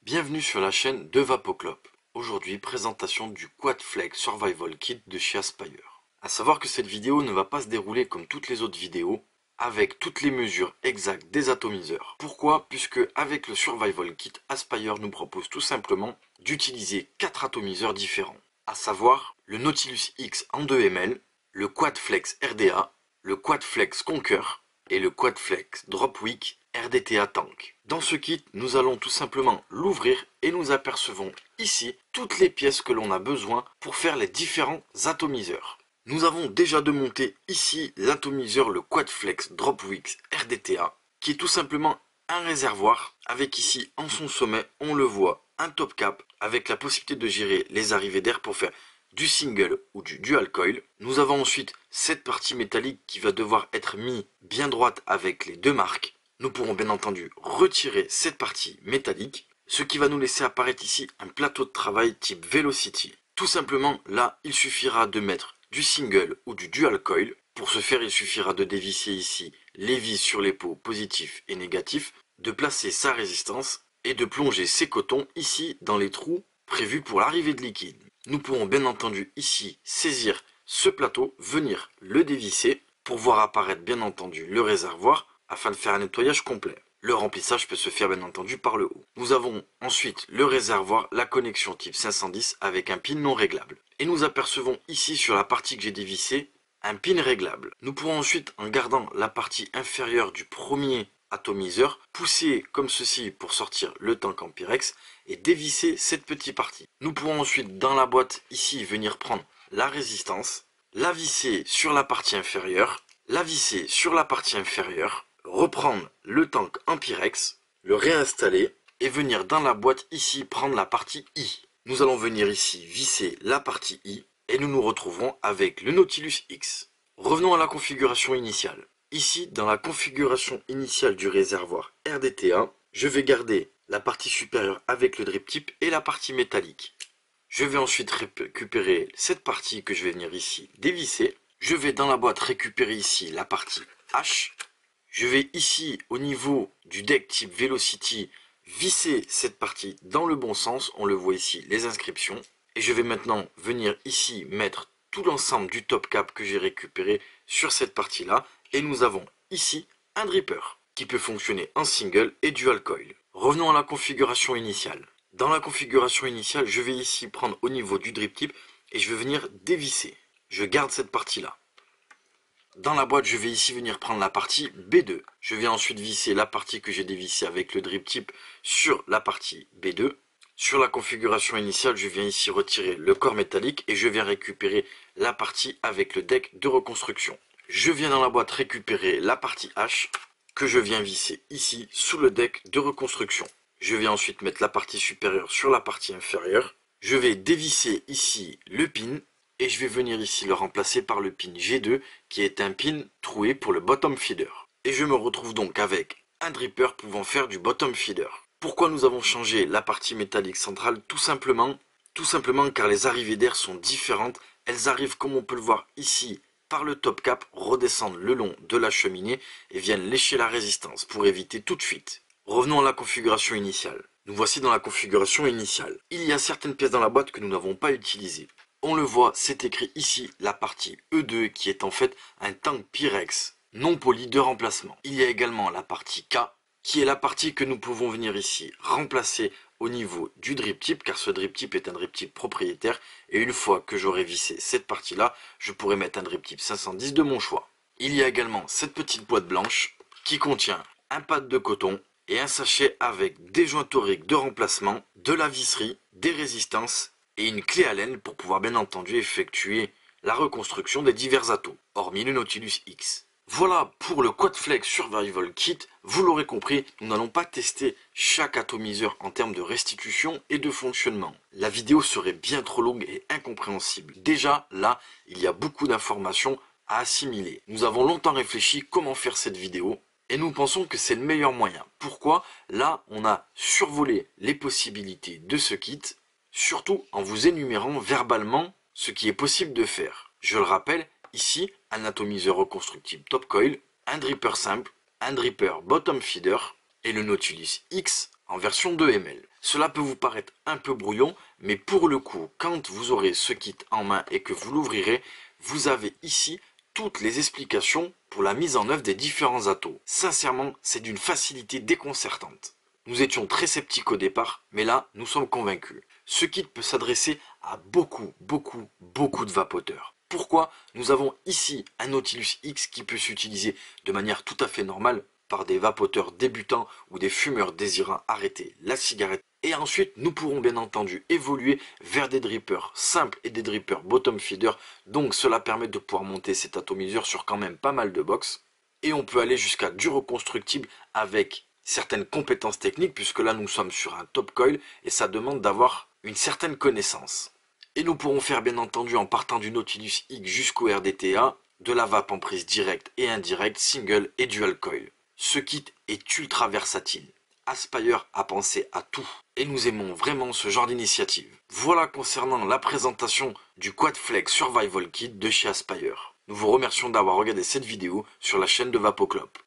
Bienvenue sur la chaîne de Vapoclop. Aujourd'hui, présentation du Quadflex Survival Kit de chez Aspire. A savoir que cette vidéo ne va pas se dérouler comme toutes les autres vidéos, avec toutes les mesures exactes des atomiseurs. Pourquoi? Puisque avec le Survival Kit, Aspire nous propose tout simplement d'utiliser 4 atomiseurs différents. A savoir le Nautilus X en 2 ml, le Quadflex RDA, le Quadflex Conquer et le Quadflex Dropwick RDTA Tank. Dans ce kit, nous allons tout simplement l'ouvrir et nous apercevons ici toutes les pièces que l'on a besoin pour faire les différents atomiseurs. Nous avons déjà démonté ici l'atomiseur, le Quadflex Dropwick RDTA, qui est tout simplement un réservoir avec ici en son sommet, on le voit, un top cap avec la possibilité de gérer les arrivées d'air pour faire du single ou du dual coil. Nous avons ensuite cette partie métallique qui va devoir être mise bien droite avec les deux marques. Nous pourrons bien entendu retirer cette partie métallique, ce qui va nous laisser apparaître ici un plateau de travail type Velocity. Tout simplement, là, il suffira de mettre du single ou du dual coil. Pour ce faire, il suffira de dévisser ici les vis sur les pots positifs et négatifs, de placer sa résistance et de plonger ses cotons ici dans les trous prévus pour l'arrivée de liquide. Nous pourrons bien entendu ici saisir ce plateau, venir le dévisser pour voir apparaître bien entendu le réservoir afin de faire un nettoyage complet. Le remplissage peut se faire bien entendu par le haut. Nous avons ensuite le réservoir, la connexion type 510 avec un pin non réglable. Et nous apercevons ici sur la partie que j'ai dévissée un pin réglable. Nous pourrons ensuite, en gardant la partie inférieure du premier atomiseur, pousser comme ceci pour sortir le tank en Pyrex et dévisser cette petite partie. Nous pourrons ensuite dans la boîte ici venir prendre la résistance, la visser sur la partie inférieure, la visser sur la partie inférieure, reprendre le tank en Pyrex, le réinstaller et venir dans la boîte ici prendre la partie I. Nous allons venir ici visser la partie I et nous nous retrouverons avec le Nautilus X. Revenons à la configuration initiale. Ici, dans la configuration initiale du réservoir RDTA, je vais garder la partie supérieure avec le drip tip et la partie métallique. Je vais ensuite récupérer cette partie que je vais venir ici dévisser. Je vais dans la boîte récupérer ici la partie H. Je vais ici au niveau du deck type Velocity visser cette partie dans le bon sens. On le voit ici les inscriptions. Et je vais maintenant venir ici mettre tout l'ensemble du top cap que j'ai récupéré sur cette partie là. Et nous avons ici un dripper qui peut fonctionner en single et dual coil. Revenons à la configuration initiale. Dans la configuration initiale, je vais ici prendre au niveau du drip tip et je vais venir dévisser. Je garde cette partie là. Dans la boîte, je vais ici venir prendre la partie B2. Je vais ensuite visser la partie que j'ai dévissée avec le drip tip sur la partie B2. Sur la configuration initiale, je viens ici retirer le corps métallique et je viens récupérer la partie avec le deck de reconstruction. Je viens dans la boîte récupérer la partie H que je viens visser ici sous le deck de reconstruction. Je vais ensuite mettre la partie supérieure sur la partie inférieure. Je vais dévisser ici le pin. Et je vais venir ici le remplacer par le pin G2 qui est un pin troué pour le bottom feeder. Et je me retrouve donc avec un dripper pouvant faire du bottom feeder. Pourquoi nous avons changé la partie métallique centrale? Tout simplement car les arrivées d'air sont différentes. Elles arrivent comme on peut le voir ici par le top cap, redescendent le long de la cheminée et viennent lécher la résistance pour éviter toute fuite. Revenons à la configuration initiale. Nous voici dans la configuration initiale. Il y a certaines pièces dans la boîte que nous n'avons pas utilisées. On le voit, c'est écrit ici la partie E2 qui est en fait un tank Pyrex non poli de remplacement. Il y a également la partie K qui est la partie que nous pouvons venir ici remplacer au niveau du drip tip car ce drip tip est un drip tip propriétaire et une fois que j'aurai vissé cette partie là, je pourrai mettre un drip tip 510 de mon choix. Il y a également cette petite boîte blanche qui contient un pad de coton et un sachet avec des joints toriques de remplacement, de la visserie, des résistances et une clé Allen pour pouvoir bien entendu effectuer la reconstruction des divers atos, hormis le Nautilus X. Voilà pour le Quadflex Survival Kit. Vous l'aurez compris, nous n'allons pas tester chaque atomiseur en termes de restitution et de fonctionnement. La vidéo serait bien trop longue et incompréhensible. Déjà, là, il y a beaucoup d'informations à assimiler. Nous avons longtemps réfléchi comment faire cette vidéo et nous pensons que c'est le meilleur moyen. Pourquoi? Là, on a survolé les possibilités de ce kit, surtout en vous énumérant verbalement ce qui est possible de faire. Je le rappelle, ici, un atomiseur reconstructible top coil, un dripper simple, un dripper bottom feeder et le Nautilus X en version 2 ml. Cela peut vous paraître un peu brouillon, mais pour le coup, quand vous aurez ce kit en main et que vous l'ouvrirez, vous avez ici toutes les explications pour la mise en œuvre des différents atos. Sincèrement, c'est d'une facilité déconcertante. Nous étions très sceptiques au départ, mais là, nous sommes convaincus. Ce kit peut s'adresser à beaucoup de vapoteurs. Pourquoi? Nous avons ici un Nautilus X qui peut s'utiliser de manière tout à fait normale par des vapoteurs débutants ou des fumeurs désirant arrêter la cigarette. Et ensuite, nous pourrons bien entendu évoluer vers des drippers simples et des drippers bottom feeder. Donc cela permet de pouvoir monter cet atomiseur sur quand même pas mal de box. Et on peut aller jusqu'à du reconstructible avec certaines compétences techniques, puisque là nous sommes sur un top coil et ça demande d'avoir une certaine connaissance. Et nous pourrons faire bien entendu en partant du Nautilus X jusqu'au RDTA, de la vape en prise directe et indirecte, single et dual coil. Ce kit est ultra versatile. Aspire a pensé à tout et nous aimons vraiment ce genre d'initiative. Voilà concernant la présentation du Quadflex Survival Kit de chez Aspire. Nous vous remercions d'avoir regardé cette vidéo sur la chaîne de Vapoclop.